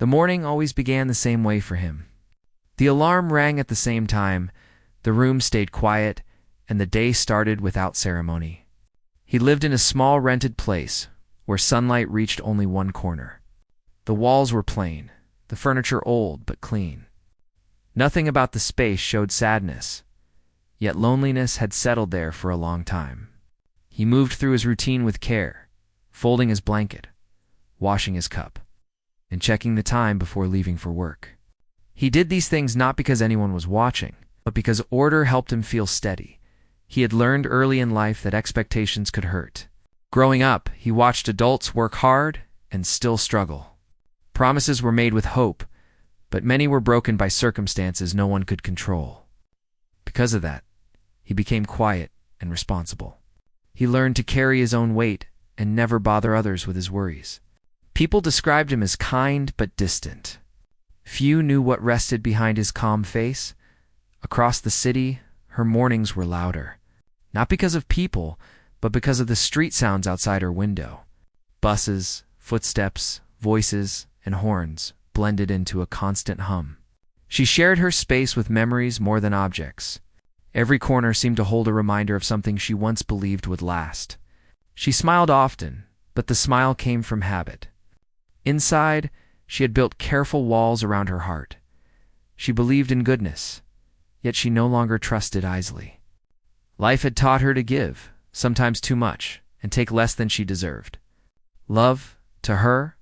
The morning always began the same way for him. The alarm rang at the same time, the room stayed quiet, and the day started without ceremony. He lived in a small rented place where sunlight reached only one corner. The walls were plain, the furniture old but clean. Nothing about the space showed sadness, yet loneliness had settled there for a long time. He moved through his routine with care, folding his blanket, washing his cup, and checking the time before leaving for work. He did these things not because anyone was watching, but because order helped him feel steady. He had learned early in life that expectations could hurt. Growing up, he watched adults work hard and still struggle. Promises were made with hope, but many were broken by circumstances no one could control. Because of that, he became quiet and responsible. He learned to carry his own weight and never bother others with his worries. People described him as kind but distant. Few knew what rested behind his calm face. Across the city, her mornings were louder. Not because of people, but because of the street sounds outside her window. Buses, footsteps, voices, and horns blended into a constant hum. She shared her space with memories more than objects. Every corner seemed to hold a reminder of something she once believed would last. She smiled often, but the smile came from habit. Inside, she had built careful walls around her heart. She believed in goodness, yet she no longer trusted easily. Life had taught her to give, sometimes too much, and take less than she deserved. Love, to her,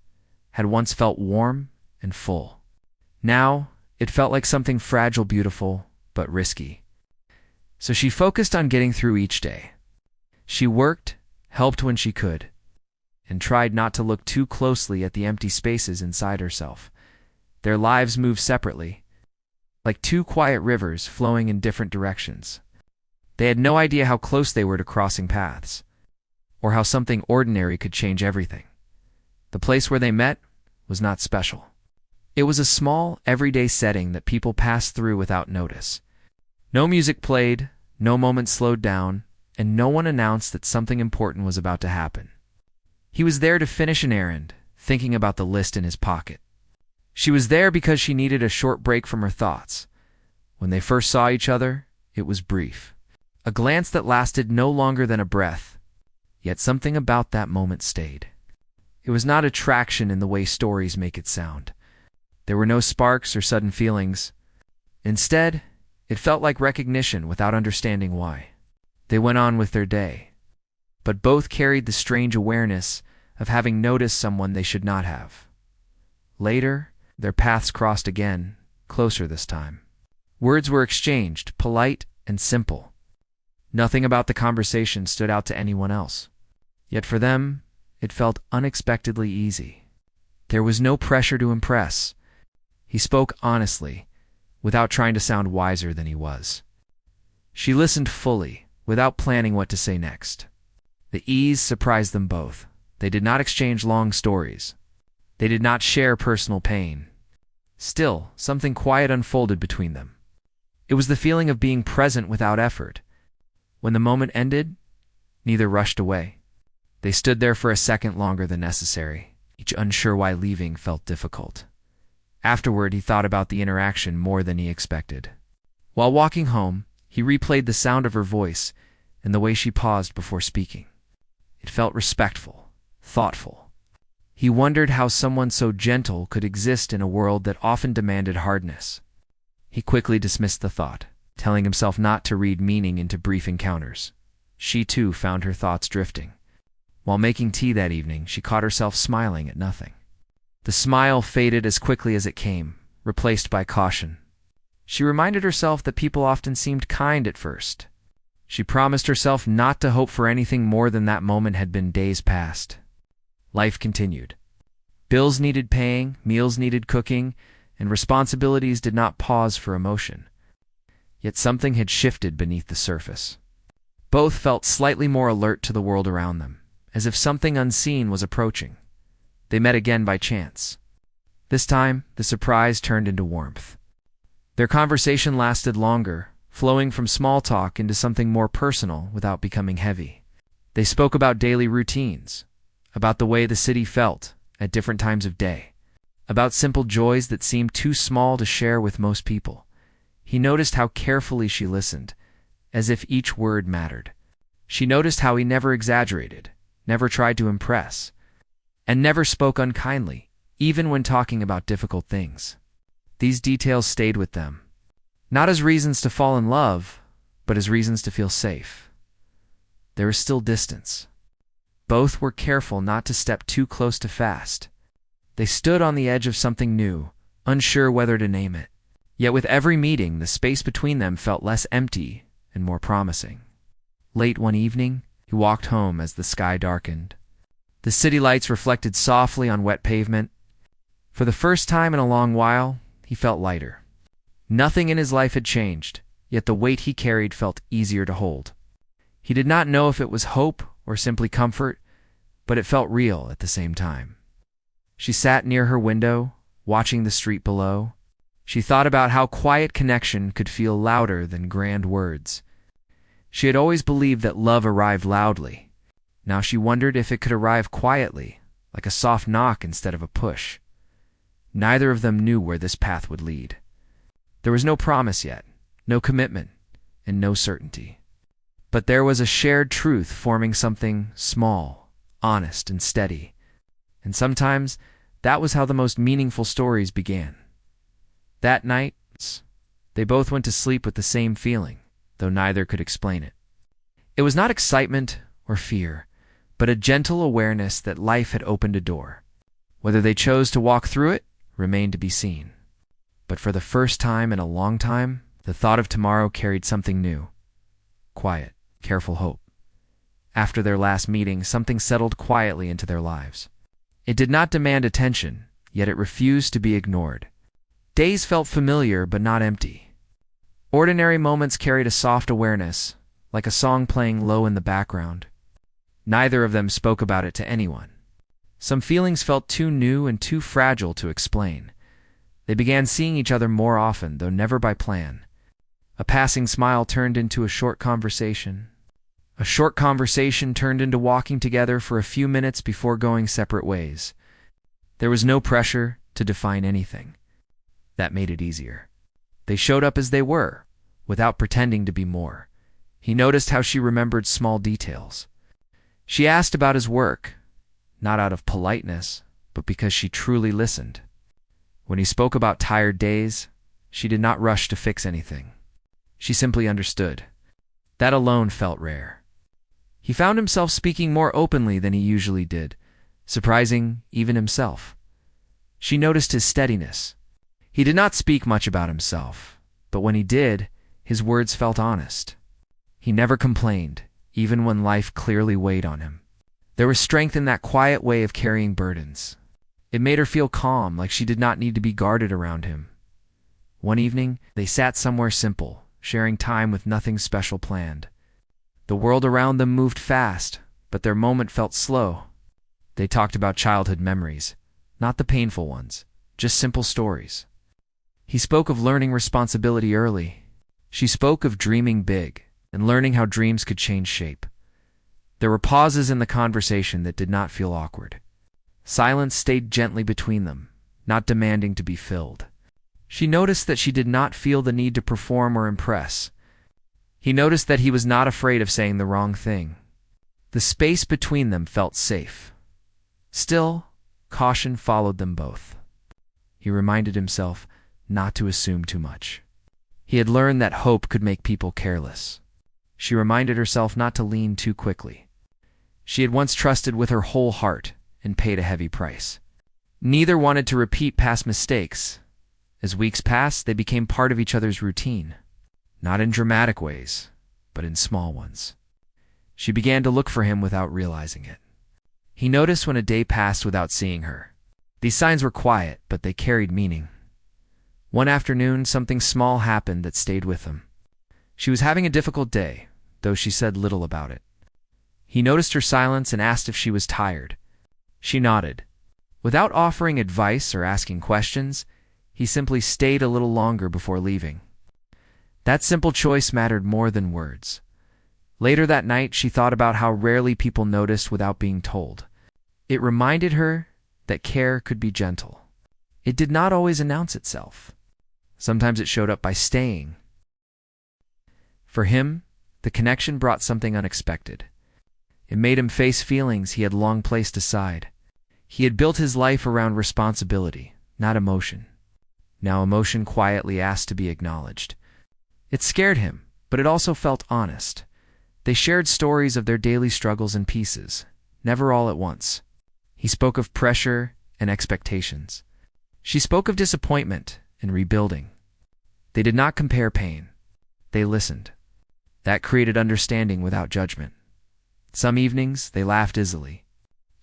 had once felt warm and full. Now, it felt like something fragile, beautiful, but risky. So she focused on getting through each day. She worked, helped when she could, and tried not to look too closely at the empty spaces inside herself. Their lives moved separately, like two quiet rivers flowing in different directions. They had no idea how close they were to crossing paths, or how something ordinary could change everything. The place where they met was not special. It was a small, everyday setting that people passed through without notice. No music played, no moment slowed down, and no one announced that something important was about to happen. He was there to finish an errand, thinking about the list in his pocket. She was there because she needed a short break from her thoughts. When they first saw each other, it was brief. A glance that lasted no longer than a breath, yet something about that moment stayed. It was not attraction in the way stories make it sound. There were no sparks or sudden feelings. Instead, it felt like recognition without understanding why. They went on with their day, but both carried the strange awareness of having noticed someone they should not have. Later, their paths crossed again, closer this time. Words were exchanged, polite and simple. Nothing about the conversation stood out to anyone else. Yet for them, it felt unexpectedly easy. There was no pressure to impress. He spoke honestly, without trying to sound wiser than he was. She listened fully, without planning what to say next. The ease surprised them both. They did not exchange long stories. They did not share personal pain. Still, something quiet unfolded between them. It was the feeling of being present without effort. When the moment ended, neither rushed away. They stood there for a second longer than necessary, each unsure why leaving felt difficult. Afterward, he thought about the interaction more than he expected. While walking home, he replayed the sound of her voice and the way she paused before speaking. It felt respectful, thoughtful. He wondered how someone so gentle could exist in a world that often demanded hardness. He quickly dismissed the thought, telling himself not to read meaning into brief encounters. She too found her thoughts drifting. While making tea that evening, she caught herself smiling at nothing. The smile faded as quickly as it came, replaced by caution. She reminded herself that people often seemed kind at first. She promised herself not to hope for anything more than that moment had been days past. Life continued. Bills needed paying, meals needed cooking, and responsibilities did not pause for emotion. Yet something had shifted beneath the surface. Both felt slightly more alert to the world around them, as if something unseen was approaching. They met again by chance. This time, the surprise turned into warmth. Their conversation lasted longer, flowing from small talk into something more personal without becoming heavy. They spoke about daily routines, about the way the city felt at different times of day, about simple joys that seemed too small to share with most people. He noticed how carefully she listened, as if each word mattered. She noticed how he never exaggerated, never tried to impress, and never spoke unkindly, even when talking about difficult things. These details stayed with them, not as reasons to fall in love, but as reasons to feel safe. There was still distance. Both were careful not to step too close too fast. They stood on the edge of something new, unsure whether to name it. Yet with every meeting, the space between them felt less empty and more promising. Late one evening, he walked home as the sky darkened. The city lights reflected softly on wet pavement. For the first time in a long while, he felt lighter. Nothing in his life had changed, yet the weight he carried felt easier to hold. He did not know if it was hope or simply comfort, but it felt real at the same time. She sat near her window, watching the street below. She thought about how quiet connection could feel louder than grand words. She had always believed that love arrived loudly. Now she wondered if it could arrive quietly, like a soft knock instead of a push. Neither of them knew where this path would lead. There was no promise yet, no commitment, and no certainty. But there was a shared truth forming something small, honest, and steady. And sometimes that was how the most meaningful stories began. That night, they both went to sleep with the same feeling, though neither could explain it. It was not excitement or fear, but a gentle awareness that life had opened a door. Whether they chose to walk through it remained to be seen. But for the first time in a long time, the thought of tomorrow carried something new. Quiet, careful hope. After their last meeting, something settled quietly into their lives. It did not demand attention, yet it refused to be ignored. Days felt familiar but not empty. Ordinary moments carried a soft awareness, like a song playing low in the background. Neither of them spoke about it to anyone. Some feelings felt too new and too fragile to explain. They began seeing each other more often, though never by plan. A passing smile turned into a short conversation. A short conversation turned into walking together for a few minutes before going separate ways. There was no pressure to define anything. That made it easier. They showed up as they were, without pretending to be more. He noticed how she remembered small details. She asked about his work, not out of politeness, but because she truly listened. When he spoke about tired days, she did not rush to fix anything. She simply understood. That alone felt rare. He found himself speaking more openly than he usually did, surprising even himself. She noticed his steadiness. He did not speak much about himself, but when he did, his words felt honest. He never complained, even when life clearly weighed on him. There was strength in that quiet way of carrying burdens. It made her feel calm, like she did not need to be guarded around him. One evening, they sat somewhere simple, sharing time with nothing special planned. The world around them moved fast, but their moment felt slow. They talked about childhood memories, not the painful ones, just simple stories. He spoke of learning responsibility early. She spoke of dreaming big and learning how dreams could change shape. There were pauses in the conversation that did not feel awkward. Silence stayed gently between them, not demanding to be filled. She noticed that she did not feel the need to perform or impress. He noticed that he was not afraid of saying the wrong thing. The space between them felt safe. Still, caution followed them both. He reminded himself not to assume too much. He had learned that hope could make people careless. She reminded herself not to lean too quickly. She had once trusted with her whole heart and paid a heavy price. Neither wanted to repeat past mistakes. As weeks passed, they became part of each other's routine. Not in dramatic ways, but in small ones. She began to look for him without realizing it. He noticed when a day passed without seeing her. These signs were quiet, but they carried meaning. One afternoon, something small happened that stayed with him. She was having a difficult day, though she said little about it. He noticed her silence and asked if she was tired. She nodded. Without offering advice or asking questions, he simply stayed a little longer before leaving. That simple choice mattered more than words. Later that night, she thought about how rarely people noticed without being told. It reminded her that care could be gentle. It did not always announce itself. Sometimes it showed up by staying. For him, the connection brought something unexpected. It made him face feelings he had long placed aside. He had built his life around responsibility, not emotion. Now emotion quietly asked to be acknowledged. It scared him, but it also felt honest. They shared stories of their daily struggles in pieces, never all at once. He spoke of pressure and expectations. She spoke of disappointment and rebuilding. They did not compare pain. They listened. That created understanding without judgment. Some evenings, they laughed easily.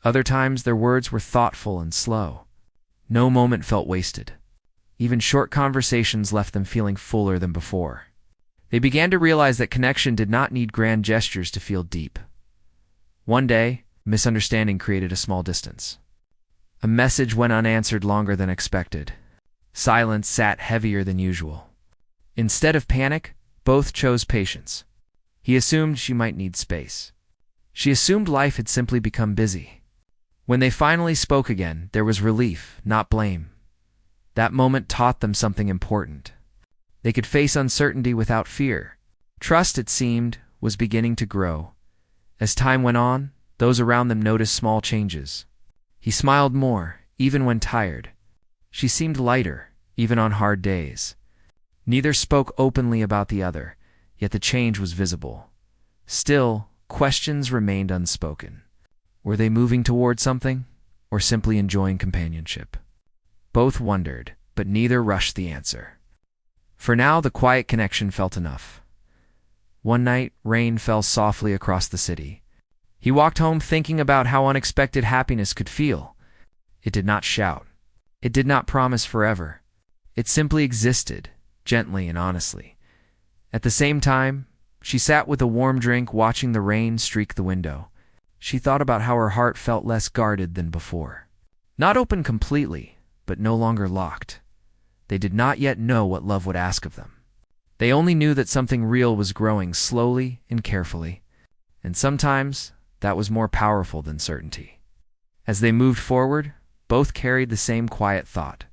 Other times, their words were thoughtful and slow. No moment felt wasted. Even short conversations left them feeling fuller than before. They began to realize that connection did not need grand gestures to feel deep. One day, misunderstanding created a small distance. A message went unanswered longer than expected. Silence sat heavier than usual. Instead of panic, both chose patience. He assumed she might need space. She assumed life had simply become busy. When they finally spoke again, there was relief, not blame. That moment taught them something important. They could face uncertainty without fear. Trust, it seemed, was beginning to grow. As time went on, those around them noticed small changes. He smiled more, even when tired. She seemed lighter, even on hard days. Neither spoke openly about the other, yet the change was visible. Still, questions remained unspoken. Were they moving toward something, or simply enjoying companionship? Both wondered, but neither rushed the answer. For now, the quiet connection felt enough. One night, rain fell softly across the city. He walked home thinking about how unexpected happiness could feel. It did not shout. It did not promise forever. It simply existed, gently and honestly. At the same time, she sat with a warm drink watching the rain streak the window. She thought about how her heart felt less guarded than before. Not open completely, but no longer locked. They did not yet know what love would ask of them. They only knew that something real was growing slowly and carefully, and sometimes that was more powerful than certainty. As they moved forward, both carried the same quiet thought.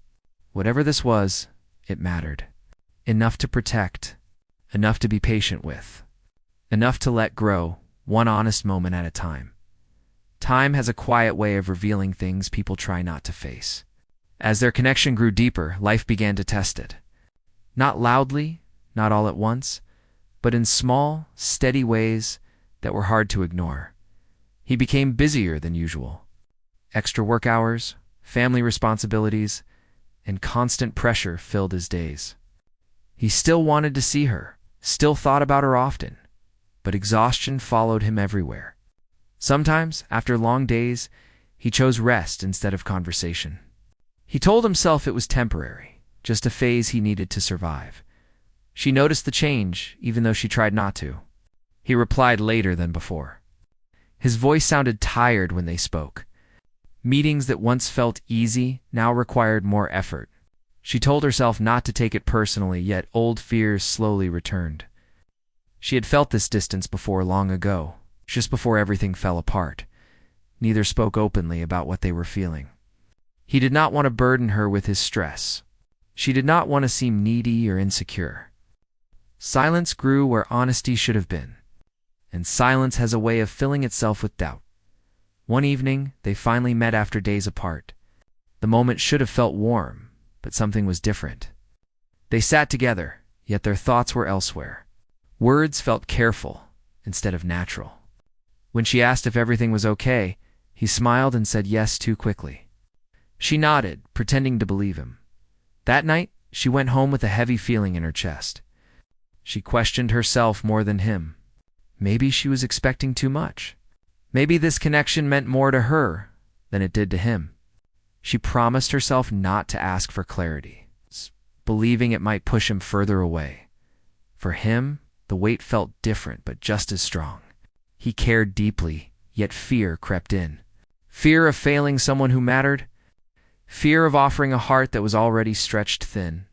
Whatever this was, it mattered. Enough to protect, enough to be patient with, enough to let grow, one honest moment at a time. Time has a quiet way of revealing things people try not to face. As their connection grew deeper, life began to test it. Not loudly, not all at once, but in small, steady ways that were hard to ignore. He became busier than usual. Extra work hours, family responsibilities, and constant pressure filled his days. He still wanted to see her, still thought about her often, but exhaustion followed him everywhere. Sometimes, after long days, he chose rest instead of conversation. He told himself it was temporary, just a phase he needed to survive. She noticed the change, even though she tried not to. He replied later than before. His voice sounded tired when they spoke. Meetings that once felt easy now required more effort. She told herself not to take it personally, yet old fears slowly returned. She had felt this distance before long ago, just before everything fell apart. Neither spoke openly about what they were feeling. He did not want to burden her with his stress. She did not want to seem needy or insecure. Silence grew where honesty should have been, and silence has a way of filling itself with doubt. One evening, they finally met after days apart. The moment should have felt warm, but something was different. They sat together, yet their thoughts were elsewhere. Words felt careful instead of natural. When she asked if everything was okay, he smiled and said yes too quickly. She nodded, pretending to believe him. That night, she went home with a heavy feeling in her chest. She questioned herself more than him. Maybe she was expecting too much. Maybe this connection meant more to her than it did to him. She promised herself not to ask for clarity, believing it might push him further away. For him, the weight felt different but just as strong. He cared deeply, yet fear crept in. Fear of failing someone who mattered. Fear of offering a heart that was already stretched thin.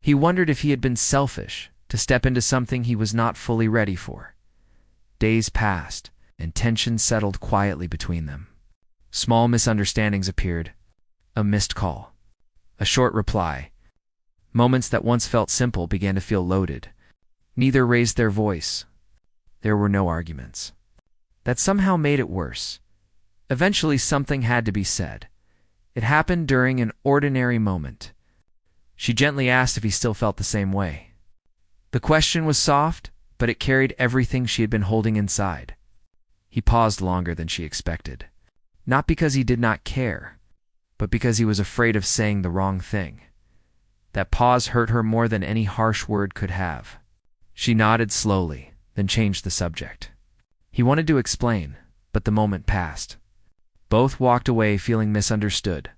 He wondered if he had been selfish to step into something he was not fully ready for. Days passed, and tension settled quietly between them. Small misunderstandings appeared. A missed call, A short reply. Moments that once felt simple began to feel loaded. Neither raised their voice. There were no arguments. That somehow made it worse. Eventually something had to be said. It happened during an ordinary moment. She gently asked if he still felt the same way. The question was soft, but it carried everything she had been holding inside. He paused longer than she expected. Not because he did not care, but because he was afraid of saying the wrong thing. That pause hurt her more than any harsh word could have. She nodded slowly, then changed the subject. He wanted to explain, but the moment passed. Both walked away feeling misunderstood.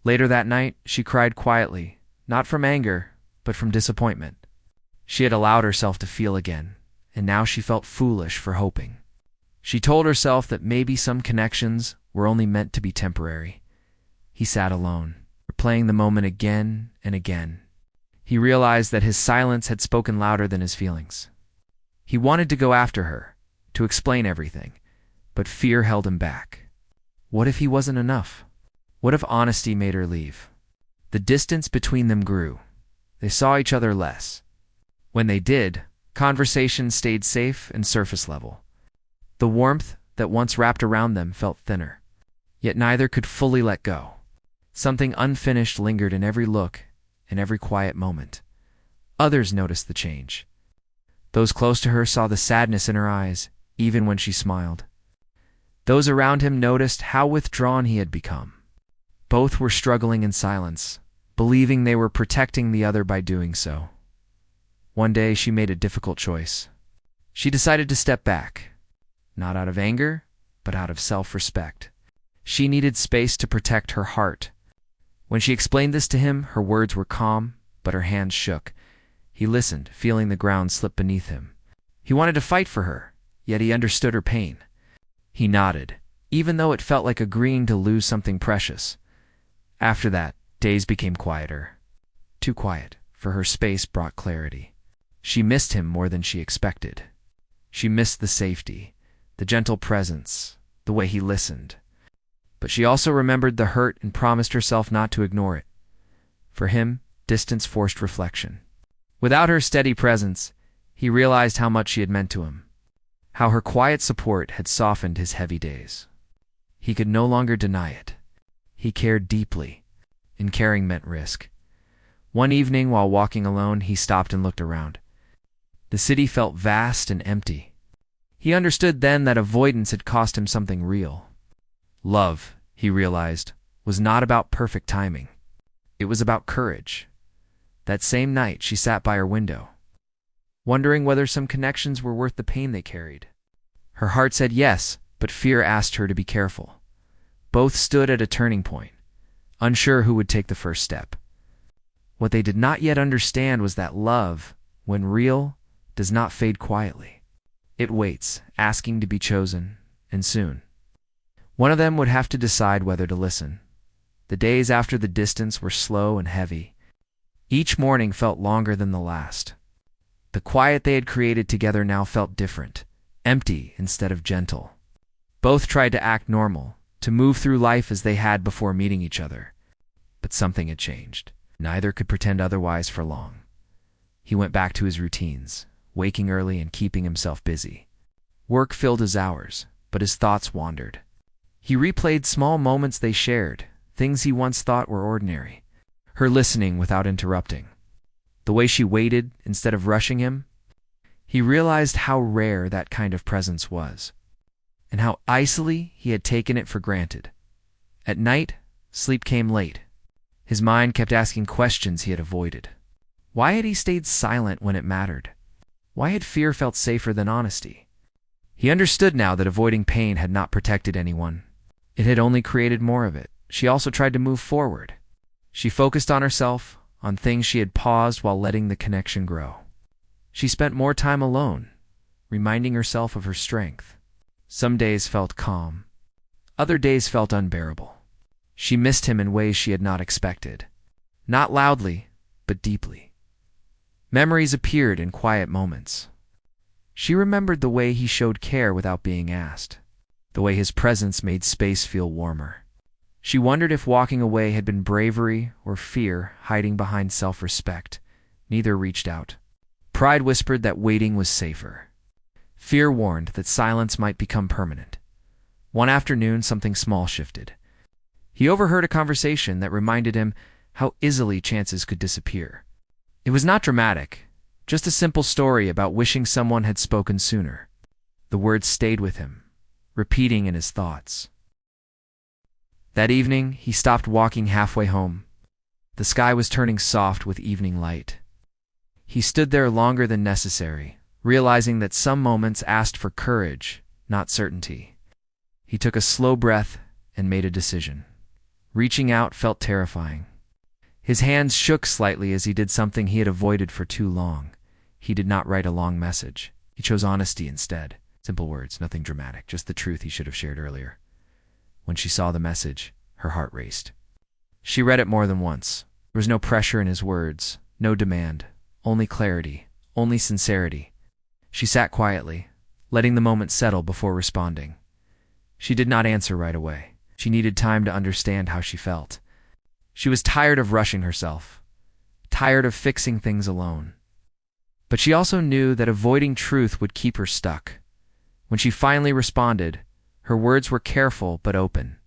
Later that night, she cried quietly, not from anger, but from disappointment. She had allowed herself to feel again, and now she felt foolish for hoping. She told herself that maybe some connections were only meant to be temporary. He sat alone, replaying the moment again and again. He realized that his silence had spoken louder than his feelings. He wanted to go after her, to explain everything, but fear held him back. What if he wasn't enough? What if honesty made her leave? The distance between them grew. They saw each other less. When they did, conversation stayed safe and surface level. The warmth that once wrapped around them felt thinner. Yet neither could fully let go. Something unfinished lingered in every look, in every quiet moment. Others noticed the change. Those close to her saw the sadness in her eyes, even when she smiled. Those around him noticed how withdrawn he had become. Both were struggling in silence, believing they were protecting the other by doing so. One day she made a difficult choice. She decided to step back, not out of anger, but out of self-respect. She needed space to protect her heart. When she explained this to him, her words were calm, but her hands shook. He listened, feeling the ground slip beneath him. He wanted to fight for her, yet he understood her pain. He nodded, even though it felt like agreeing to lose something precious. After that, days became quieter. Too quiet, for her space brought clarity. She missed him more than she expected. She missed the safety, the gentle presence, the way he listened. But she also remembered the hurt and promised herself not to ignore it. For him, distance forced reflection. Without her steady presence, he realized how much she had meant to him, how her quiet support had softened his heavy days. He could no longer deny it. He cared deeply, and caring meant risk. One evening, while walking alone, he stopped and looked around. The city felt vast and empty. He understood then that avoidance had cost him something real. Love, he realized, was not about perfect timing. It was about courage. That same night, she sat by her window, wondering whether some connections were worth the pain they carried. Her heart said yes, but fear asked her to be careful. Both stood at a turning point, unsure who would take the first step. What they did not yet understand was that love, when real, does not fade quietly. It waits, asking to be chosen, and soon. One of them would have to decide whether to listen. The days after the distance were slow and heavy. Each morning felt longer than the last. The quiet they had created together now felt different, empty instead of gentle. Both tried to act normal, to move through life as they had before meeting each other. But something had changed. Neither could pretend otherwise for long. He went back to his routines, waking early and keeping himself busy. Work filled his hours, but his thoughts wandered. He replayed small moments they shared, things he once thought were ordinary. Her listening without interrupting. The way she waited instead of rushing him. He realized how rare that kind of presence was, and how icily he had taken it for granted. At night, sleep came late. His mind kept asking questions he had avoided. Why had he stayed silent when it mattered? Why had fear felt safer than honesty? He understood now that avoiding pain had not protected anyone. It had only created more of it. She also tried to move forward. She focused on herself, on things she had paused while letting the connection grow. She spent more time alone, reminding herself of her strength. Some days felt calm. Other days felt unbearable. She missed him in ways she had not expected. Not loudly, but deeply. Memories appeared in quiet moments. She remembered the way he showed care without being asked, the way his presence made space feel warmer. She wondered if walking away had been bravery or fear hiding behind self-respect. Neither reached out. Pride whispered that waiting was safer. Fear warned that silence might become permanent. One afternoon, something small shifted. He overheard a conversation that reminded him how easily chances could disappear. It was not dramatic, just a simple story about wishing someone had spoken sooner. The words stayed with him, repeating in his thoughts. That evening, he stopped walking halfway home. The sky was turning soft with evening light. He stood there longer than necessary, realizing that some moments asked for courage, not certainty. He took a slow breath and made a decision. Reaching out felt terrifying. His hands shook slightly as he did something he had avoided for too long. He did not write a long message. He chose honesty instead. Simple words, nothing dramatic, just the truth he should have shared earlier. When she saw the message, her heart raced. She read it more than once. There was no pressure in his words, no demand, only clarity, only sincerity. She sat quietly, letting the moment settle before responding. She did not answer right away. She needed time to understand how she felt. She was tired of rushing herself, tired of fixing things alone. But she also knew that avoiding truth would keep her stuck. When she finally responded, her words were careful but open.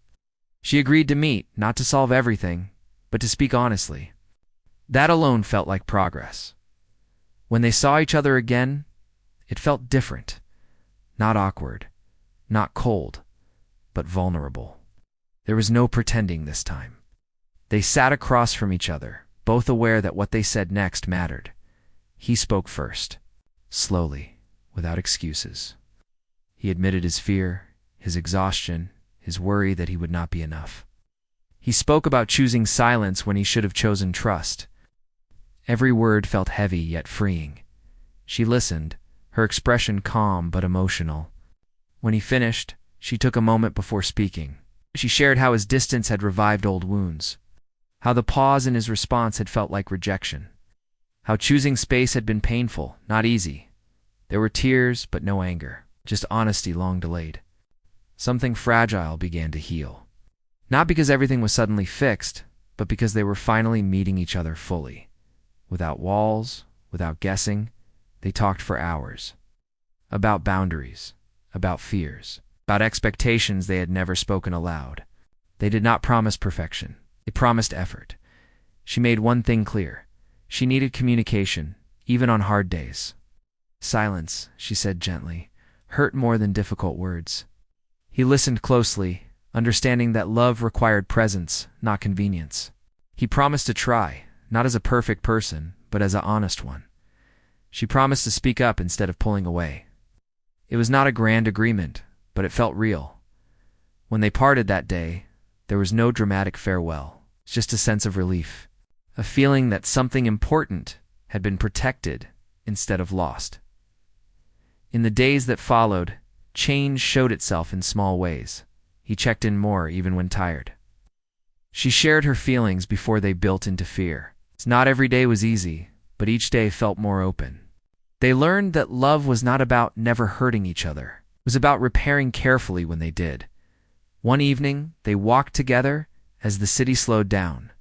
She agreed to meet, not to solve everything, but to speak honestly. That alone felt like progress. When they saw each other again, it felt different. Not awkward, not cold, but vulnerable. There was no pretending this time. They sat across from each other, both aware that what they said next mattered. He spoke first, slowly, without excuses. He admitted his fear, his exhaustion, his worry that he would not be enough. He spoke about choosing silence when he should have chosen trust. Every word felt heavy yet freeing. She listened, her expression calm but emotional. When he finished, she took a moment before speaking. She shared how his distance had revived old wounds, how the pause in his response had felt like rejection, how choosing space had been painful, not easy. There were tears, but no anger, just honesty long delayed. Something fragile began to heal. Not because everything was suddenly fixed, but because they were finally meeting each other fully. Without walls, without guessing, they talked for hours. About boundaries, about fears, about expectations they had never spoken aloud. They did not promise perfection. They promised effort. She made one thing clear. She needed communication, even on hard days. Silence, she said gently, hurt more than difficult words. He listened closely, understanding that love required presence, not convenience. He promised to try, not as a perfect person, but as an honest one. She promised to speak up instead of pulling away. It was not a grand agreement, but it felt real. When they parted that day, there was no dramatic farewell, just a sense of relief, a feeling that something important had been protected instead of lost. In the days that followed, change showed itself in small ways. He checked in more even when tired. She shared her feelings before they built into fear. Not every day was easy, but each day felt more open. They learned that love was not about never hurting each other. It was about repairing carefully when they did. One evening, they walked together as the city slowed down.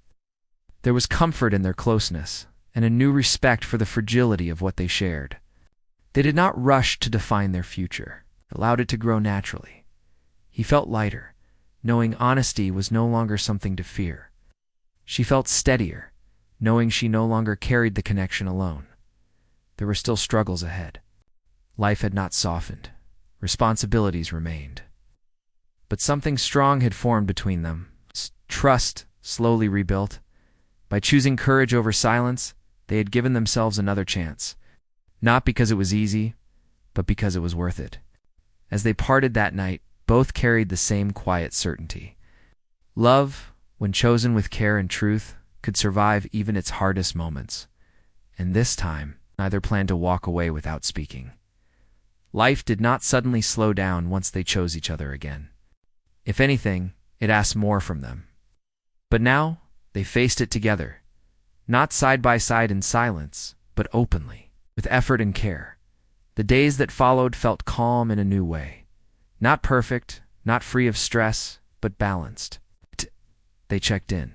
There was comfort in their closeness and a new respect for the fragility of what they shared. They did not rush to define their future, allowed it to grow naturally. He felt lighter, knowing honesty was no longer something to fear. She felt steadier, knowing she no longer carried the connection alone. There were still struggles ahead. Life had not softened. Responsibilities remained. But something strong had formed between them. Trust slowly rebuilt. By choosing courage over silence, they had given themselves another chance. Not because it was easy, but because it was worth it. As they parted that night, both carried the same quiet certainty. Love, when chosen with care and truth, could survive even its hardest moments. And this time, neither planned to walk away without speaking. Life did not suddenly slow down once they chose each other again. If anything, it asked more from them. But now, they faced it together, not side by side in silence, but openly, with effort and care. The days that followed felt calm in a new way. Not perfect, not free of stress, but balanced. they checked in.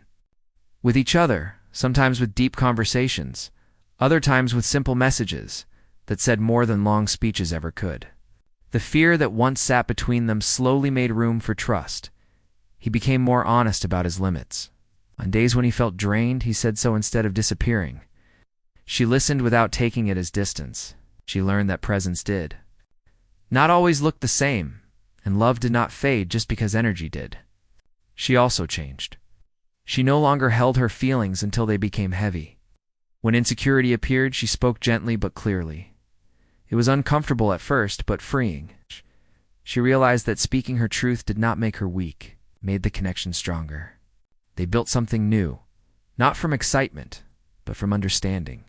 With each other, sometimes with deep conversations, other times with simple messages that said more than long speeches ever could. The fear that once sat between them slowly made room for trust. He became more honest about his limits. On days when he felt drained, he said so instead of disappearing. She listened without taking it as distance. She learned that presence did not always look the same, and love did not fade just because energy did. She also changed. She no longer held her feelings until they became heavy. When insecurity appeared, she spoke gently but clearly. It was uncomfortable at first, but freeing. She realized that speaking her truth did not make her weak, it made the connection stronger. They built something new, not from excitement, but from understanding.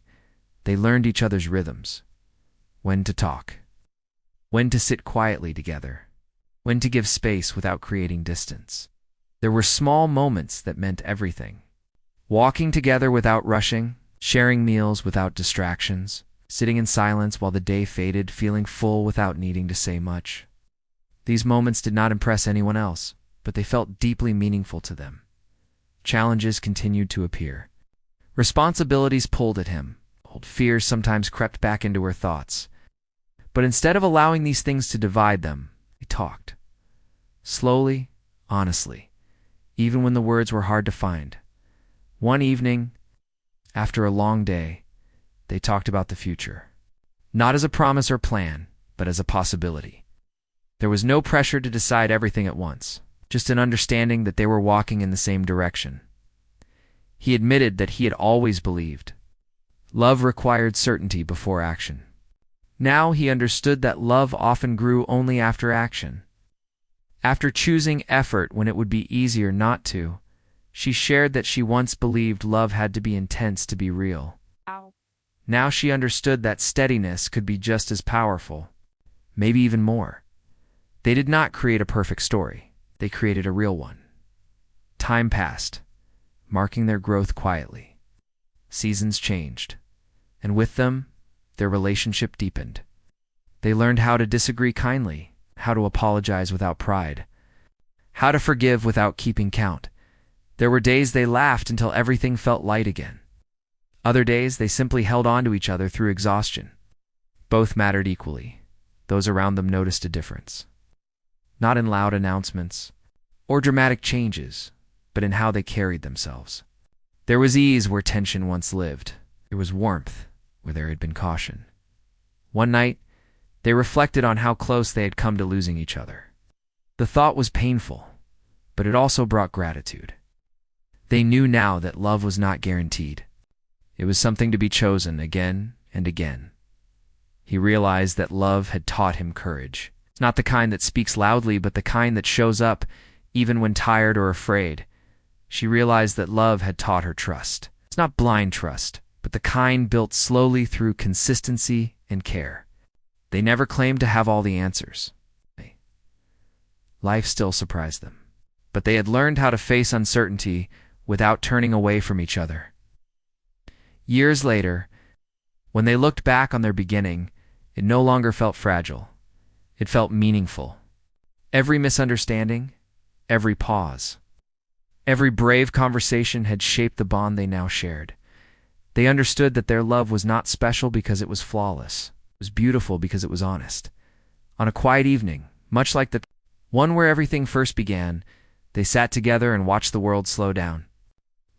They learned each other's rhythms. When to talk. When to sit quietly together. When to give space without creating distance. There were small moments that meant everything. Walking together without rushing, sharing meals without distractions, sitting in silence while the day faded, feeling full without needing to say much. These moments did not impress anyone else, but they felt deeply meaningful to them. Challenges continued to appear. Responsibilities pulled at him. Old fears sometimes crept back into her thoughts. But instead of allowing these things to divide them, they talked. Slowly, honestly, even when the words were hard to find. One evening, after a long day, they talked about the future. Not as a promise or plan, but as a possibility. There was no pressure to decide everything at once, just an understanding that they were walking in the same direction. He admitted that he had always believed love required certainty before action. Now he understood that love often grew only after action. After choosing effort when it would be easier not to, she shared that she once believed love had to be intense to be real. Ow. Now she understood that steadiness could be just as powerful, maybe even more. They did not create a perfect story. They created a real one. Time passed, marking their growth quietly. Seasons changed, and with them, their relationship deepened. They learned how to disagree kindly, how to apologize without pride, how to forgive without keeping count. There were days they laughed until everything felt light again. Other days they simply held on to each other through exhaustion. Both mattered equally. Those around them noticed a difference. Not in loud announcements or dramatic changes, but in how they carried themselves. There was ease where tension once lived. There was warmth where there had been caution. One night, they reflected on how close they had come to losing each other. The thought was painful, but it also brought gratitude. They knew now that love was not guaranteed. It was something to be chosen again and again. He realized that love had taught him courage. It's not the kind that speaks loudly, but the kind that shows up even when tired or afraid. She realized that love had taught her trust. It's not blind trust, but the kind built slowly through consistency and care. They never claimed to have all the answers. Life still surprised them. But they had learned how to face uncertainty without turning away from each other. Years later, when they looked back on their beginning, it no longer felt fragile. It felt meaningful. Every misunderstanding, every pause, every brave conversation had shaped the bond they now shared. They understood that their love was not special because it was flawless. It was beautiful because it was honest. On a quiet evening, much like the one where everything first began, they sat together and watched the world slow down.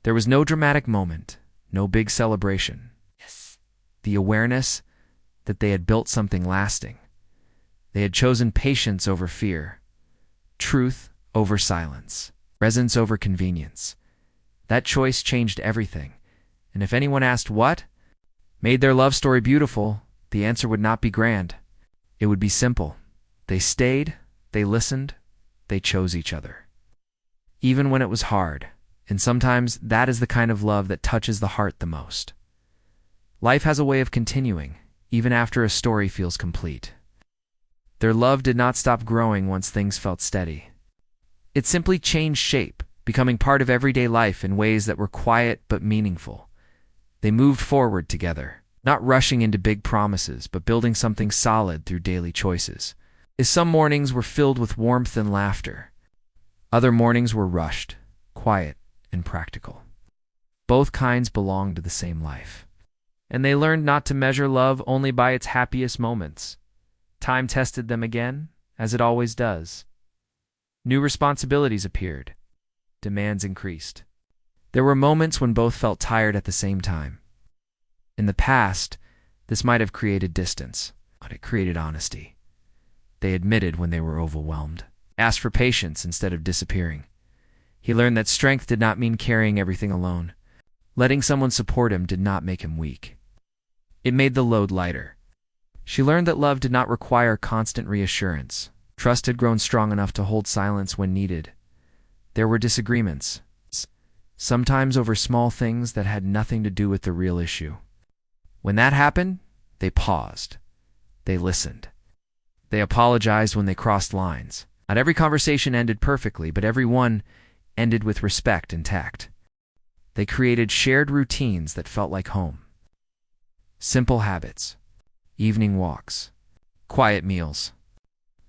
There was no dramatic moment, no big celebration. Yes. The awareness that they had built something lasting. They had chosen patience over fear, truth over silence, presence over convenience. That choice changed everything. And if anyone asked what made their love story beautiful, the answer would not be grand. It would be simple. They stayed, they listened, they chose each other. Even when it was hard, and sometimes that is the kind of love that touches the heart the most. Life has a way of continuing, even after a story feels complete. Their love did not stop growing once things felt steady. It simply changed shape, becoming part of everyday life in ways that were quiet but meaningful. They moved forward together, not rushing into big promises, but building something solid through daily choices. As some mornings were filled with warmth and laughter, other mornings were rushed, quiet, and practical. Both kinds belonged to the same life. And they learned not to measure love only by its happiest moments. Time tested them again, as it always does. New responsibilities appeared. Demands increased. There were moments when both felt tired at the same time. In the past, this might have created distance, but it created honesty. They admitted when they were overwhelmed, asked for patience instead of disappearing. He learned that strength did not mean carrying everything alone. Letting someone support him did not make him weak. It made the load lighter. She learned that love did not require constant reassurance. Trust had grown strong enough to hold silence when needed. There were disagreements, sometimes over small things that had nothing to do with the real issue. When that happened, they paused. They listened. They apologized when they crossed lines. Not every conversation ended perfectly, but every one ended with respect and tact. They created shared routines that felt like home. Simple habits, evening walks, quiet meals,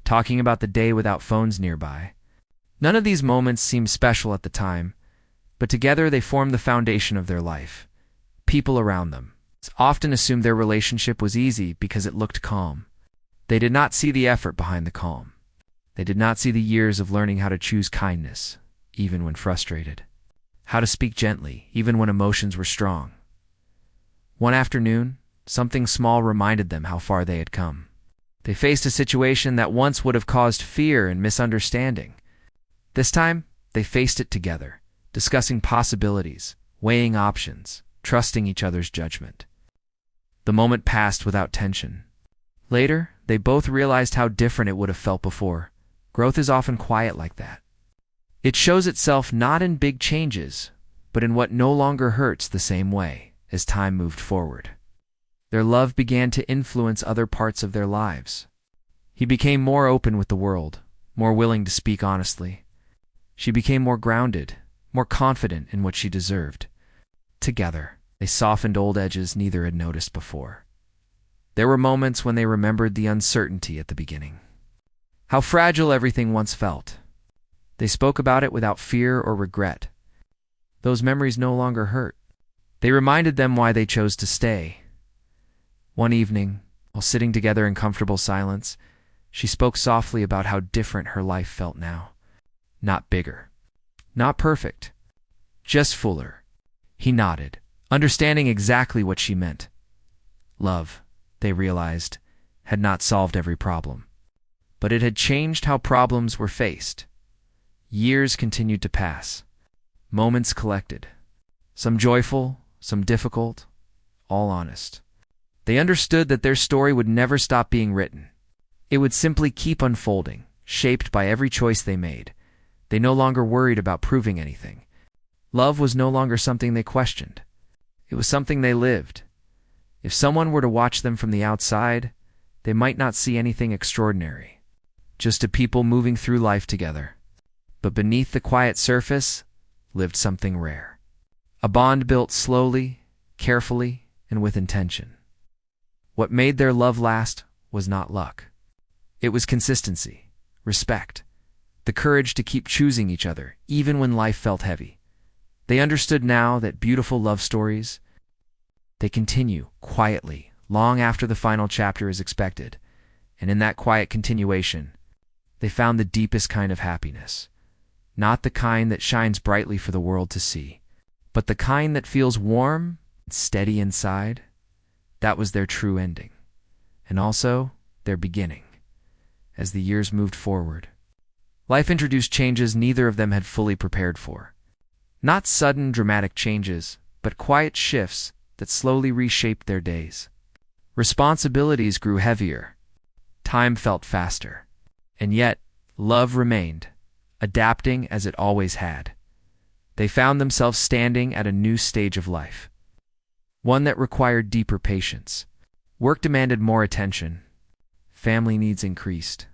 talking about the day without phones nearby. None of these moments seemed special at the time, but together they formed the foundation of their life. People around them often assumed their relationship was easy because it looked calm. They did not see the effort behind the calm. They did not see the years of learning how to choose kindness, even when frustrated. How to speak gently, even when emotions were strong. One afternoon, something small reminded them how far they had come. They faced a situation that once would have caused fear and misunderstanding. This time, they faced it together, discussing possibilities, weighing options, trusting each other's judgment. The moment passed without tension. Later, they both realized how different it would have felt before. Growth is often quiet like that. It shows itself not in big changes, but in what no longer hurts the same way as time moved forward. Their love began to influence other parts of their lives. He became more open with the world, more willing to speak honestly. She became more grounded, more confident in what she deserved. Together, they softened old edges neither had noticed before. There were moments when they remembered the uncertainty at the beginning. How fragile everything once felt. They spoke about it without fear or regret. Those memories no longer hurt. They reminded them why they chose to stay. One evening, while sitting together in comfortable silence, she spoke softly about how different her life felt now. Not bigger. Not perfect. Just fuller. He nodded, understanding exactly what she meant. Love, they realized, had not solved every problem. But it had changed how problems were faced. Years continued to pass. Moments collected. Some joyful, some difficult, all honest. They understood that their story would never stop being written. It would simply keep unfolding, shaped by every choice they made. They no longer worried about proving anything. Love was no longer something they questioned. It was something they lived. If someone were to watch them from the outside, they might not see anything extraordinary. Just a people moving through life together. But beneath the quiet surface lived something rare. A bond built slowly, carefully, and with intention. What made their love last was not luck. It was consistency, respect, the courage to keep choosing each other, even when life felt heavy. They understood now that beautiful love stories, they continue quietly, long after the final chapter is expected, and in that quiet continuation, they found the deepest kind of happiness. Not the kind that shines brightly for the world to see, but the kind that feels warm and steady inside. That was their true ending, and also their beginning. As the years moved forward, life introduced changes neither of them had fully prepared for. Not sudden, dramatic changes, but quiet shifts that slowly reshaped their days. Responsibilities grew heavier. Time felt faster. And yet, love remained, adapting as it always had. They found themselves standing at a new stage of life, one that required deeper patience. Work demanded more attention. Family needs increased.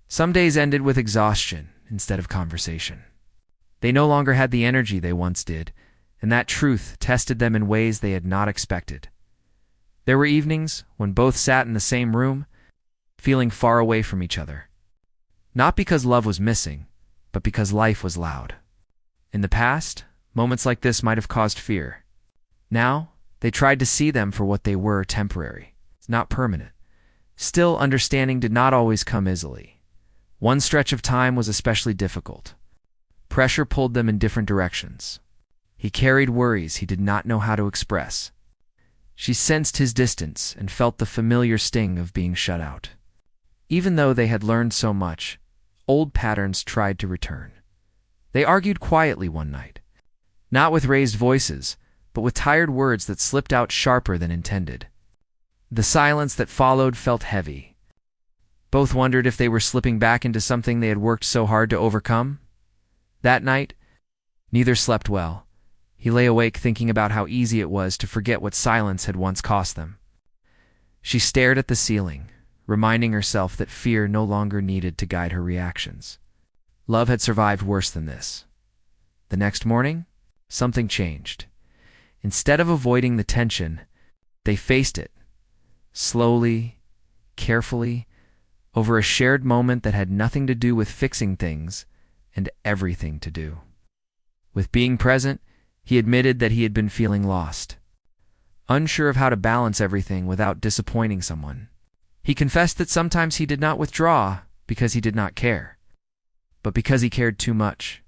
Some days ended with exhaustion instead of conversation. They no longer had the energy they once did, and that truth tested them in ways they had not expected. There were evenings when both sat in the same room, feeling far away from each other. Not because love was missing, but because life was loud. In the past, Moments like this might have caused fear. Now, they tried to see them for what they were: temporary, not permanent. Still, understanding did not always come easily. One stretch of time was especially difficult. Pressure pulled them in different directions. He carried worries he did not know how to express. She sensed his distance and felt the familiar sting of being shut out. Even though they had learned so much, old patterns tried to return. They argued quietly one night, not with raised voices, but with tired words that slipped out sharper than intended. The silence that followed felt heavy. Both wondered if they were slipping back into something they had worked so hard to overcome. That night, neither slept well. He lay awake thinking about how easy it was to forget what silence had once cost them. She stared at the ceiling, reminding herself that fear no longer needed to guide her reactions. Love had survived worse than this. The next morning, something changed. Instead of avoiding the tension, they faced it, slowly, carefully, over a shared moment that had nothing to do with fixing things and everything to do with being present. He admitted that he had been feeling lost, unsure of how to balance everything without disappointing someone. He confessed that sometimes he did not withdraw because he did not care, but because he cared too much.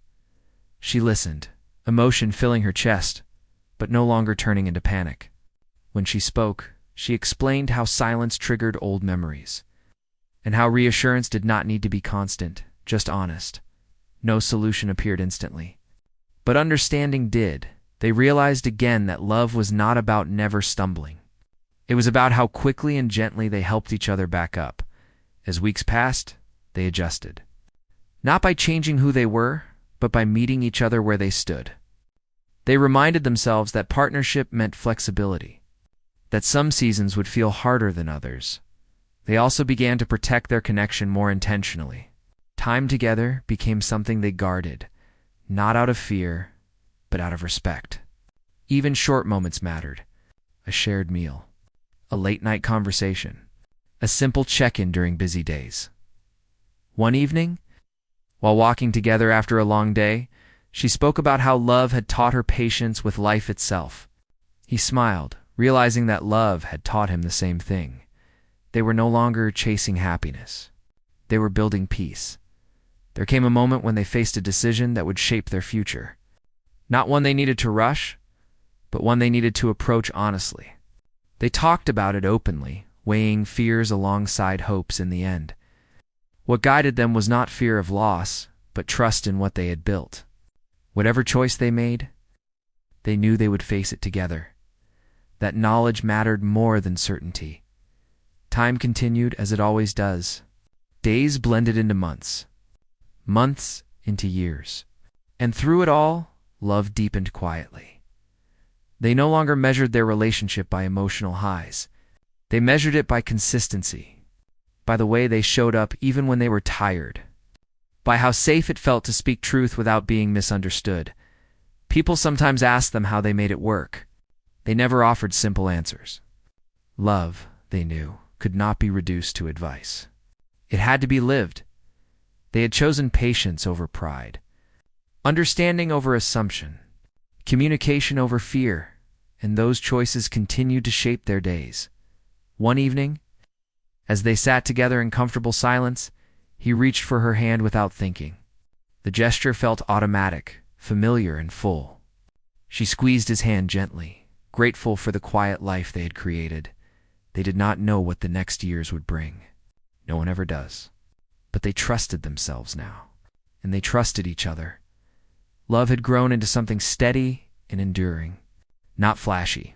She listened, emotion filling her chest, but no longer turning into panic. When she spoke, she explained how silence triggered old memories, and how reassurance did not need to be constant, just honest. No solution appeared instantly, but understanding did. They realized again that love was not about never stumbling. It was about how quickly and gently they helped each other back up. As weeks passed, they adjusted. Not by changing who they were, but by meeting each other where they stood. They reminded themselves that partnership meant flexibility, that some seasons would feel harder than others. They also began to protect their connection more intentionally. Time together became something they guarded, not out of fear, but out of respect. Even short moments mattered. A shared meal, a late-night conversation, a simple check-in during busy days. One evening, while walking together after a long day, she spoke about how love had taught her patience with life itself. He smiled, realizing that love had taught him the same thing. They were no longer chasing happiness. They were building peace. There came a moment when they faced a decision that would shape their future. Not one they needed to rush, but one they needed to approach honestly. They talked about it openly, weighing fears alongside hopes in the end. What guided them was not fear of loss, but trust in what they had built. Whatever choice they made, they knew they would face it together. That knowledge mattered more than certainty. Time continued as it always does. Days blended into months, months into years. And through it all, love deepened quietly. They no longer measured their relationship by emotional highs. They measured it by consistency, by the way they showed up even when they were tired, by how safe it felt to speak truth without being misunderstood. People sometimes asked them how they made it work. They never offered simple answers. Love, they knew, could not be reduced to advice. It had to be lived. They had chosen patience over pride, understanding over assumption, communication over fear, and those choices continued to shape their days. One evening, as they sat together in comfortable silence, he reached for her hand without thinking. The gesture felt automatic, familiar, and full. She squeezed his hand gently, grateful for the quiet life they had created. They did not know what the next years would bring. No one ever does. But they trusted themselves now, and they trusted each other. Love had grown into something steady and enduring, not flashy,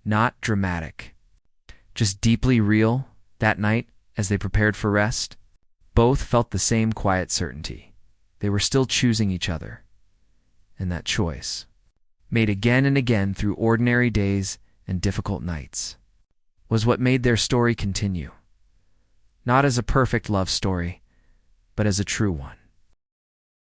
not dramatic, just deeply real. That night, as they prepared for rest, both felt the same quiet certainty. They were still choosing each other, and that choice, made again and again through ordinary days and difficult nights, was what made their story continue. Not as a perfect love story, but as a true one.